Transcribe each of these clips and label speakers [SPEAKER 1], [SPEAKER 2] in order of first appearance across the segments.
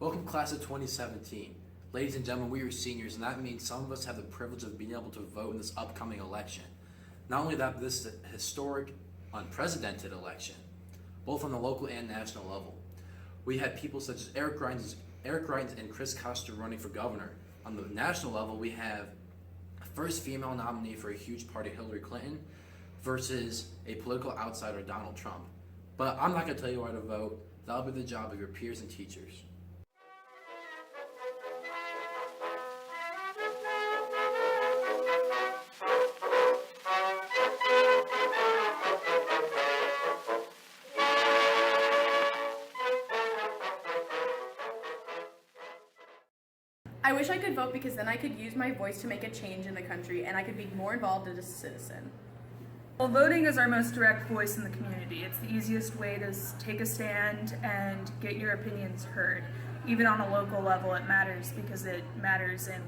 [SPEAKER 1] Welcome class of 2017. Ladies and gentlemen, we are seniors, and that means some of us have the privilege of being able to vote in this upcoming election. Not only that, but this is a historic, unprecedented election, both on the local and national level. We had people such as Eric Rines and Chris Custer running for governor. On the national level, we have first female nominee for a huge party, Hillary Clinton, versus a political outsider, Donald Trump. But I'm not going to tell you where to vote. That'll be the job of your peers and teachers.
[SPEAKER 2] I wish I could vote because then I could use my voice to make a change in the country and I could be more involved as a citizen.
[SPEAKER 3] Well, voting is our most direct voice in the community. It's the easiest way to take a stand and get your opinions heard. Even on a local level, it matters because it matters in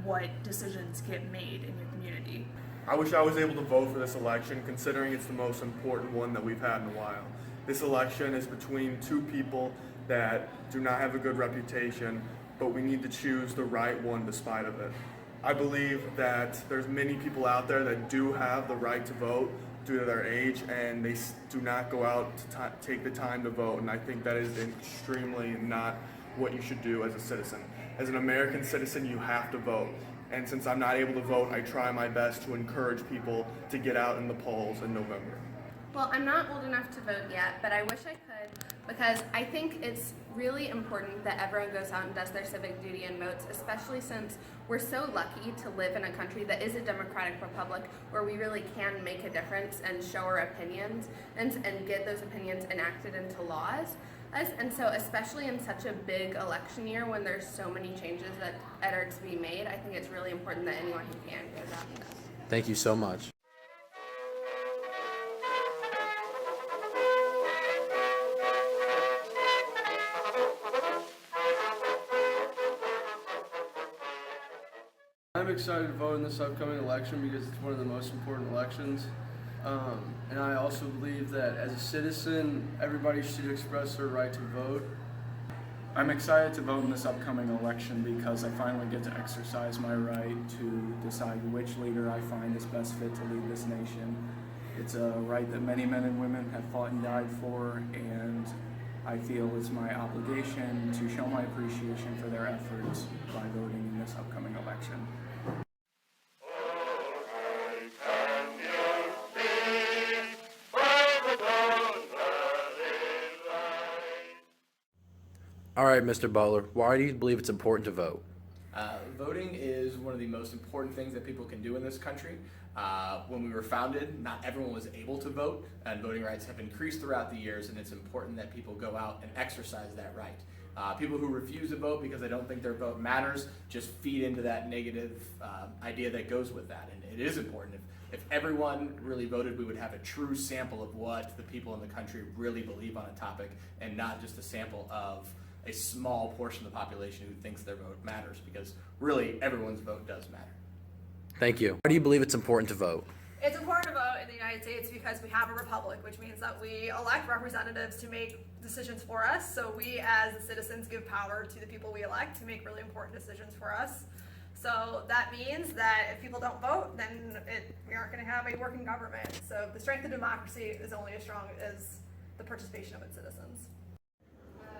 [SPEAKER 3] what decisions get made in your community.
[SPEAKER 4] I wish I was able to vote for this election, considering it's the most important one that we've had in a while. This election is between two people that do not have a good reputation, but we need to choose the right one despite of it. I believe that there's many people out there that do have the right to vote due to their age, and they do not go out to take the time to vote, and I think that is extremely not what you should do as a citizen. As an American citizen, you have to vote, and since I'm not able to vote, I try my best to encourage people to get out in the polls in November.
[SPEAKER 2] Well, I'm not old enough to vote yet, but I wish I could because I think it's really important that everyone goes out and does their civic duty and votes, especially since we're so lucky to live in a country that is a democratic republic where we really can make a difference and show our opinions and get those opinions enacted into laws. And so especially in such a big election year when there's so many changes that are to be made, I think it's really important that anyone who can goes out and does.
[SPEAKER 1] Thank you so much.
[SPEAKER 5] I'm excited to vote in this upcoming election because it's one of the most important elections. And I also believe that as a citizen, everybody should express their right to vote.
[SPEAKER 6] I'm excited to vote in this upcoming election because I finally get to exercise my right to decide which leader I find is best fit to lead this nation. It's a right that many men and women have fought and died for, and I feel it's my obligation to show my appreciation for their efforts by voting in this upcoming election.
[SPEAKER 1] All right, Mr. Butler, why do you believe it's important to vote?
[SPEAKER 7] Voting is one of the most important things that people can do in this country. When we were founded, not everyone was able to vote, and voting rights have increased throughout the years, and it's important that people go out and exercise that right. People who refuse to vote because they don't think their vote matters just feed into that negative idea that goes with that, and it is important. If everyone really voted, we would have a true sample of what the people in the country really believe on a topic, and not just a sample of a small portion of the population who thinks their vote matters, because really everyone's vote does matter.
[SPEAKER 1] Thank you. Why do you believe it's important to vote?
[SPEAKER 8] It's important to vote in the United States because we have a republic, which means that we elect representatives to make decisions for us. So we as the citizens give power to the people we elect to make really important decisions for us. So that means that if people don't vote, then we aren't going to have a working government. So the strength of democracy is only as strong as the participation of its citizens.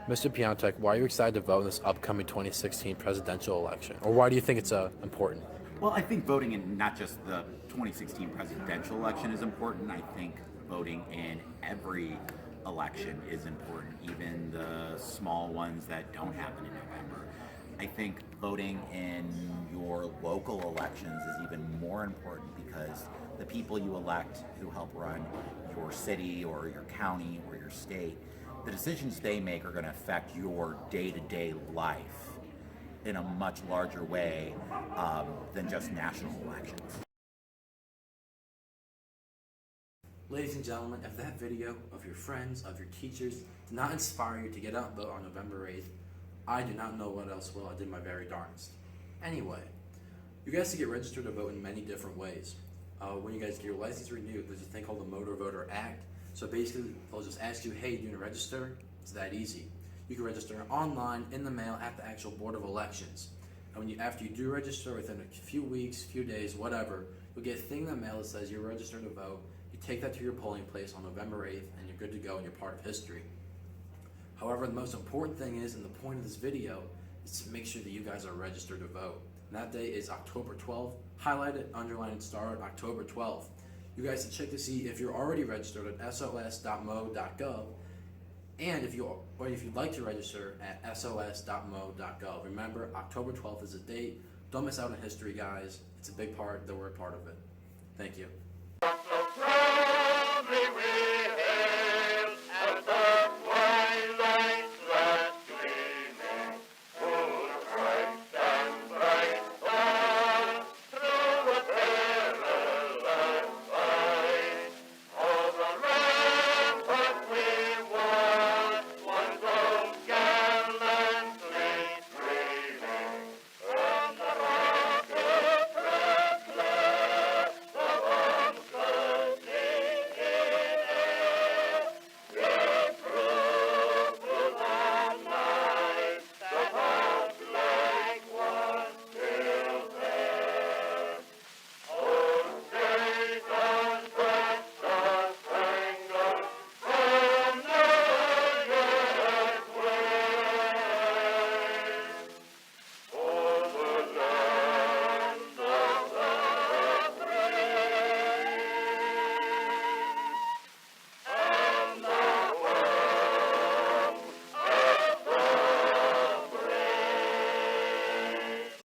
[SPEAKER 1] Mr. Piontek, why are you excited to vote in this upcoming 2016 presidential election? Or why do you think it's important?
[SPEAKER 9] Well, I think voting in not just the 2016 presidential election is important. I think voting in every election is important, even the small ones that don't happen in November. I think voting in your local elections is even more important because the people you elect who help run your city or your county or your state, the decisions they make are going to affect your day-to-day life in a much larger way than just national elections.
[SPEAKER 1] Ladies and gentlemen, if that video of your friends, of your teachers, did not inspire you to get out and vote on November 8th, I do not know what else will. I did my very darndest. Anyway, you guys can get registered to vote in many different ways. When you guys get your license renewed, there's a thing called the Motor Voter Act. So basically, they'll just ask you, hey, do you want to register? It's that easy. You can register online, in the mail, at the actual Board of Elections. And after you do register, within a few weeks, few days, whatever, you'll get a thing in the mail that says you're registered to vote. You take that to your polling place on November 8th, and you're good to go, and you're part of history. However, the most important thing is, and the point of this video, is to make sure that you guys are registered to vote. And that day is October 12th. Highlight it, underline it, star it, October 12th. You guys can check to see if you're already registered at sos.mo.gov, and if you'd like to register at sos.mo.gov. Remember, October 12th is the date. Don't miss out on history, guys. It's a big part that we're a part of it. Thank you.